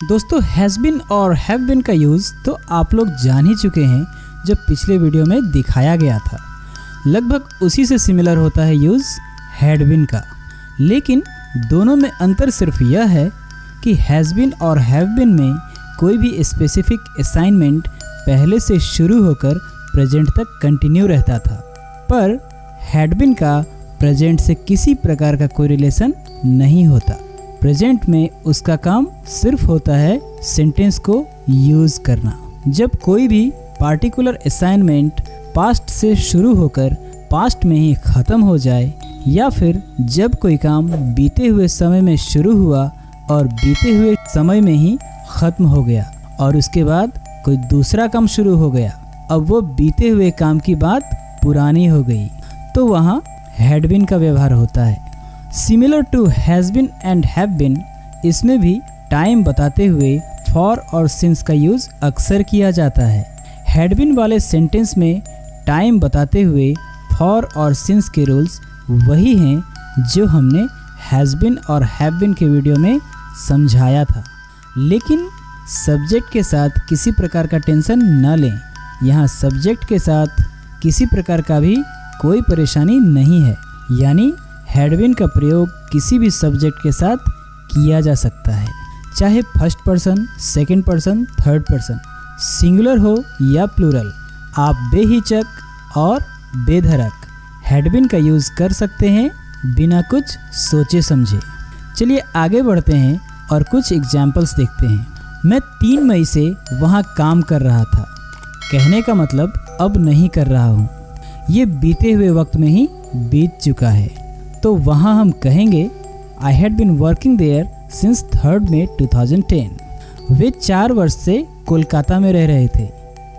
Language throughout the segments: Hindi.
दोस्तों हैज़ बीन और हैव बीन का यूज़ तो आप लोग जान ही चुके हैं, जो पिछले वीडियो में दिखाया गया था। लगभग उसी से सिमिलर होता है यूज़ हैड बीन का, लेकिन दोनों में अंतर सिर्फ यह है कि हैज़ बीन और हैव बीन में कोई भी स्पेसिफिक असाइनमेंट पहले से शुरू होकर प्रेजेंट तक कंटिन्यू रहता था, पर हैड बीन का प्रेजेंट से किसी प्रकार का कोई रिलेशन नहीं होता। प्रेजेंट में उसका काम सिर्फ होता है सेंटेंस को यूज़ करना। जब कोई भी पार्टिकुलर असाइनमेंट पास्ट से शुरू होकर पास्ट में ही ख़त्म हो जाए, या फिर जब कोई काम बीते हुए समय में शुरू हुआ और बीते हुए समय में ही ख़त्म हो गया और उसके बाद कोई दूसरा काम शुरू हो गया, अब वो बीते हुए काम की बात पुरानी हो गई, तो वहाँ हैड बीन का व्यवहार होता है। Similar to has been and have been, इसमें भी टाइम बताते हुए फॉर और सिंस का यूज़ अक्सर किया जाता है। हैड बीन वाले सेंटेंस में टाइम बताते हुए फॉर और सिंस के रूल्स वही हैं जो हमने हैज़ बीन और हैव बीन के वीडियो में समझाया था, लेकिन सब्जेक्ट के साथ किसी प्रकार का टेंशन न लें। यहाँ सब्जेक्ट के साथ किसी प्रकार का भी कोई परेशानी नहीं है, यानी हैड बीन का प्रयोग किसी भी सब्जेक्ट के साथ किया जा सकता है, चाहे first person, second person, third person, singular हो या प्लूरल। आप बेहिचक और बेधड़क हैड बीन का यूज़ कर सकते हैं बिना कुछ सोचे समझे। चलिए आगे बढ़ते हैं और कुछ एग्जाम्पल्स देखते हैं। मैं 3 मई से वहाँ काम कर रहा था, कहने का मतलब अब नहीं कर रहा हूँ, ये बीते हुए वक्त में ही बीत चुका है, तो वहाँ हम कहेंगे I had been working there since 3 May 2010। वे 4 वर्ष से कोलकाता में रह रहे थे,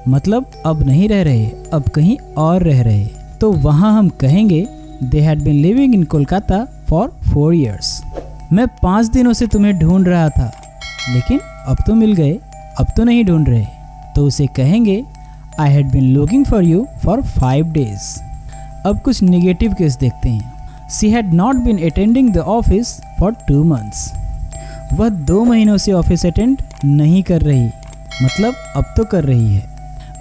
मतलब अब नहीं रह रहे, अब कहीं और रह रहे, तो वहाँ हम कहेंगे they had been living in Kolkata for 4 years। मैं 5 दिनों से तुम्हें ढूंढ रहा था, लेकिन अब तो मिल गए, अब तो नहीं ढूंढ रहे, तो उसे कहेंगे I had been looking for you for 5 days। अब कुछ निगेटिव केस देखते हैं। She had not been attending the office for 2 months। वह 2 महीनों से ऑफिस अटेंड नहीं कर रही, मतलब अब तो कर रही है।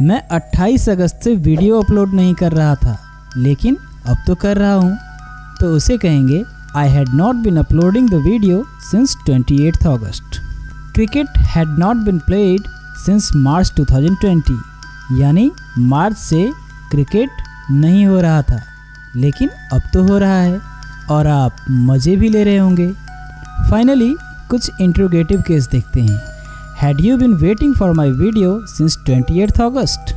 मैं 28 अगस्त से वीडियो अपलोड नहीं कर रहा था, लेकिन अब तो कर रहा हूँ, तो उसे कहेंगे I had not been uploading the video since 28 August। Cricket had not been played since March 2020, यानी मार्च से क्रिकेट नहीं हो रहा था, लेकिन अब तो हो रहा है और आप मज़े भी ले रहे होंगे। फाइनली कुछ इंट्रोगेटिव केस देखते हैं। Had you been waiting for my video since 28 August?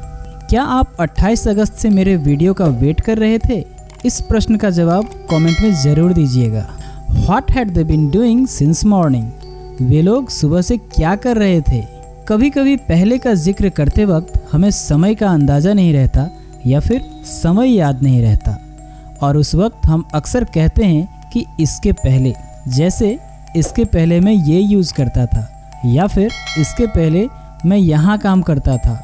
क्या आप 28 अगस्त से मेरे वीडियो का वेट कर रहे थे? इस प्रश्न का जवाब कमेंट में ज़रूर दीजिएगा। What had they been doing since morning? वे लोग सुबह से क्या कर रहे थे? कभी कभी पहले का जिक्र करते वक्त हमें समय का अंदाज़ा नहीं रहता या फिर समय याद नहीं रहता, और उस वक्त हम अक्सर कहते हैं कि इसके पहले, जैसे इसके पहले मैं ये यूज़ करता था, या फिर इसके पहले मैं यहाँ काम करता था,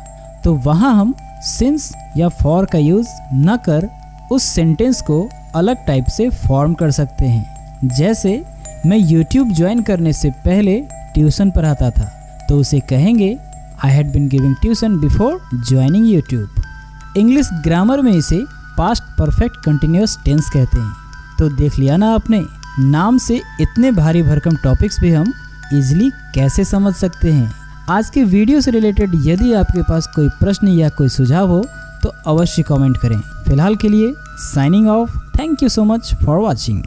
तो वहाँ हम सिंस या फॉर का यूज़ न कर उस सेंटेंस को अलग टाइप से फॉर्म कर सकते हैं। जैसे मैं YouTube ज्वाइन करने से पहले ट्यूशन पढ़ाता था, तो उसे कहेंगे I had been giving tuition before joining YouTube। English grammar में इसे पास्ट परफेक्ट कंटिन्यूअस टेंस कहते हैं। तो देख लिया ना आपने, नाम से इतने भारी भरकम टॉपिक्स भी हम इजीली कैसे समझ सकते हैं। आज के वीडियो से रिलेटेड यदि आपके पास कोई प्रश्न या कोई सुझाव हो तो अवश्य कमेंट करें। फिलहाल के लिए signing off. Thank you so much for watching.